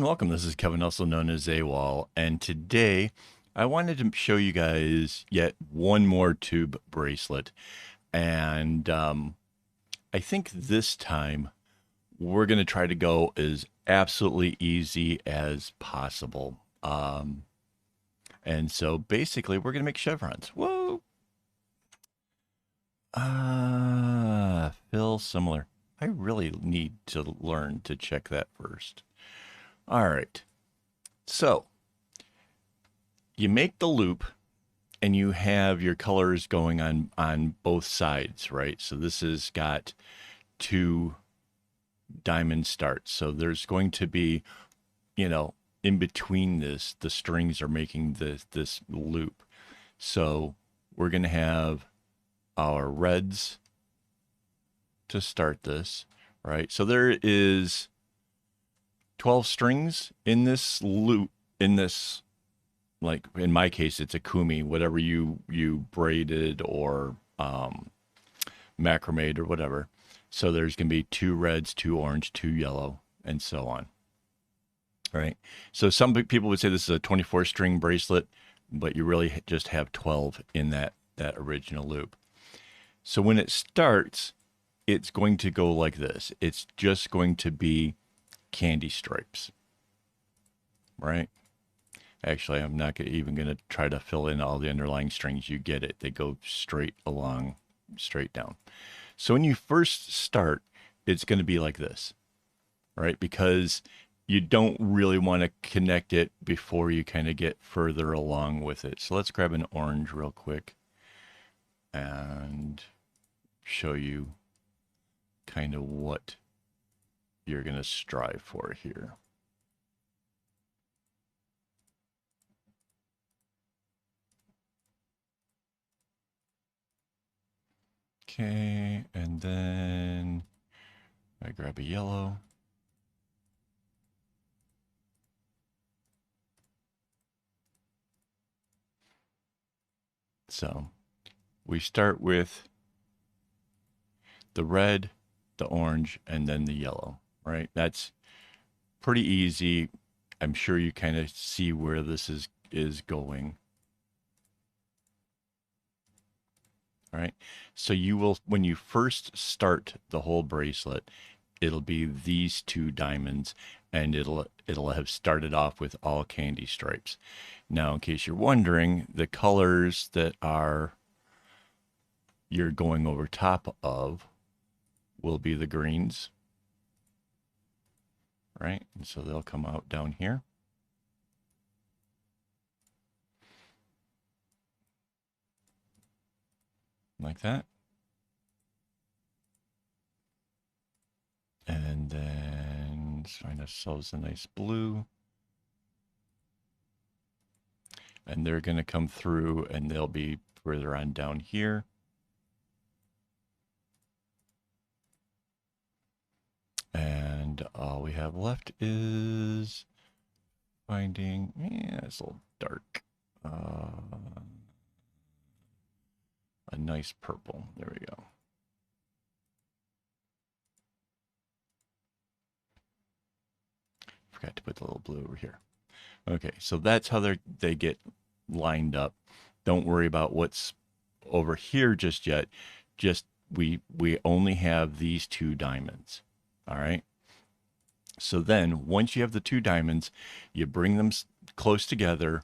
welcome. This is Kevin, also known as AWOL, and today I wanted to show you guys yet one more tube bracelet. And I think this time we're going to try to go as absolutely easy as possible. And so basically we're going to make chevrons. Whoa! Fill similar. I really need to learn to check that first. All right. So you make the loop and you have your colors going on both sides, right? So this has got two diamond starts. So there's going to be, in between this, the strings are making this loop. So we're going to have our reds to start this, right? So there is 12 strings in this loop, in this, like in my case, it's a kumi, whatever you braided or macrameed or whatever. So there's going to be 2 reds, 2 orange, 2 yellow, and so on. All right. So some people would say this is a 24 string bracelet, but you really just have 12 in that original loop. So when it starts, it's going to go like this. It's just going to be candy stripes, right? Actually, I'm not even going to try to fill in all the underlying strings. You get it. They go straight along, straight down. So when you first start, it's going to be like this, right? Because you don't really want to connect it before you kind of get further along with it. So let's grab an orange real quick and show you kind of what you're going to strive for here. Okay, and then I grab a yellow. So we start with the red, the orange, and then the yellow, right? That's pretty easy. I'm sure you kind of see where this is going. All right. So you will, when you first start the whole bracelet, it'll be these 2 diamonds, and it'll have started off with all candy stripes. Now, in case you're wondering, the colors that you're going over top of will be the greens, right? And so they'll come out down here. Like that. And then let's find ourselves a nice blue. And they're going to come through and they'll be further on down here. And all we have left is finding, it's a little dark. A nice purple. There we go. Forgot to put the little blue over here. Okay, so that's how they get lined up. Don't worry about what's over here just yet. Just we only have these 2 diamonds. All right. So then once you have the 2 diamonds, you bring them close together,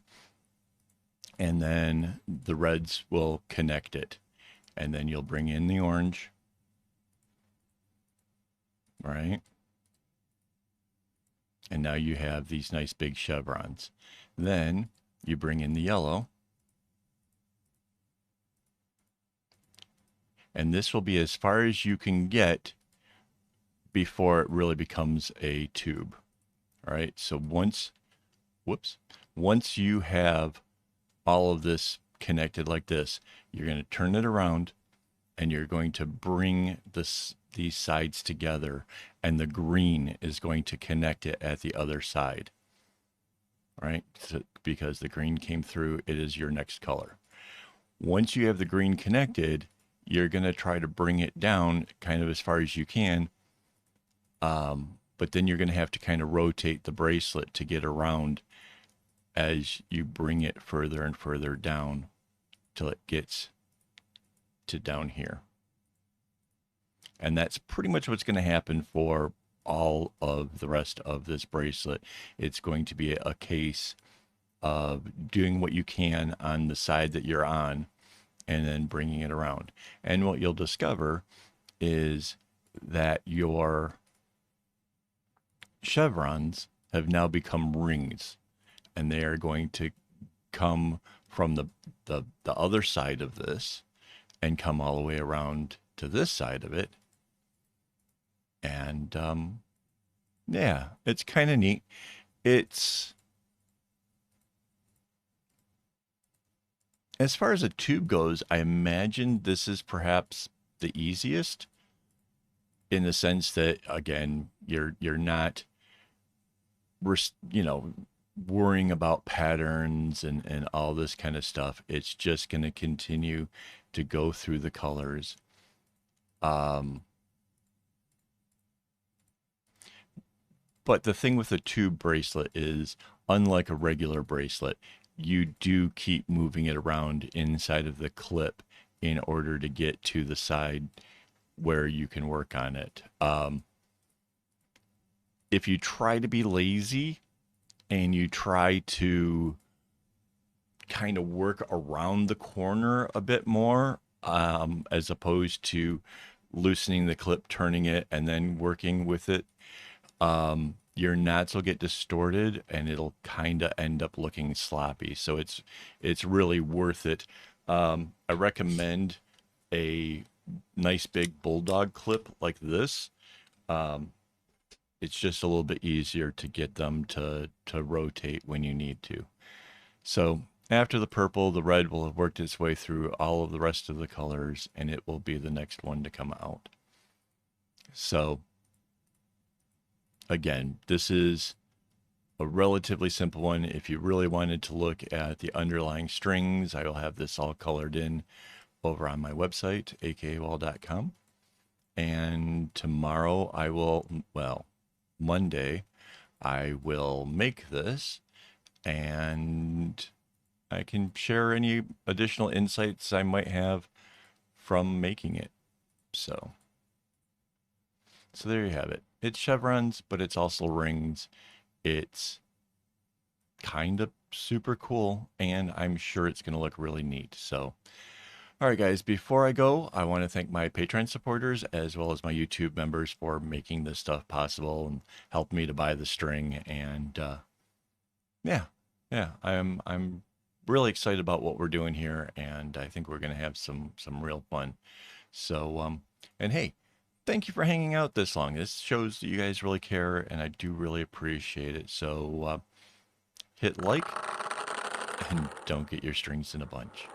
and then the reds will connect it. And then you'll bring in the orange, right? And now you have these nice big chevrons. Then you bring in the yellow. And this will be as far as you can get before it really becomes a tube. All right. So once you have all of this connected like this, you're going to turn it around and you're going to bring these sides together, and the green is going to connect it at the other side. Right? So, because the green came through, it is your next color. Once you have the green connected, you're going to try to bring it down kind of as far as you can, but then you're going to have to kind of rotate the bracelet to get around as you bring it further and further down till it gets to down here. And that's pretty much what's going to happen for all of the rest of this bracelet. It's going to be a case of doing what you can on the side that you're on and then bringing it around. And what you'll discover is that your chevrons have now become rings, and they are going to come from the other side of this and come all the way around to this side of it. And yeah, it's kind of neat. It's, as far as a tube goes, I imagine this is perhaps the easiest, in the sense that, again, you're not, you know, worrying about patterns and all this kind of stuff. It's just going to continue to go through the colors. But the thing with a tube bracelet is, unlike a regular bracelet, you do keep moving it around inside of the clip in order to get to the side where you can work on it. If you try to be lazy and you try to kind of work around the corner a bit more, as opposed to loosening the clip, turning it, and then working with it, your knots will get distorted and it'll kind of end up looking sloppy. So it's really worth it. I recommend a nice big bulldog clip like this. It's just a little bit easier to get them to rotate when you need to. So after the purple, the red will have worked its way through all of the rest of the colors, and it will be the next one to come out. So again, this is a relatively simple one. If you really wanted to look at the underlying strings, I will have this all colored in over on my website, akawol.com. And tomorrow I will, well, Monday, I will make this, and I can share any additional insights I might have from making it. So there you have it. It's chevrons, but it's also rings. It's kind of super cool, and I'm sure it's going to look really neat. So, all right, guys, before I go, I want to thank my Patreon supporters as well as my YouTube members for making this stuff possible and helping me to buy the string. And yeah, I'm really excited about what we're doing here, and I think we're going to have some real fun. So, and hey, thank you for hanging out this long. This shows that you guys really care, and I do really appreciate it. So hit like and don't get your strings in a bunch.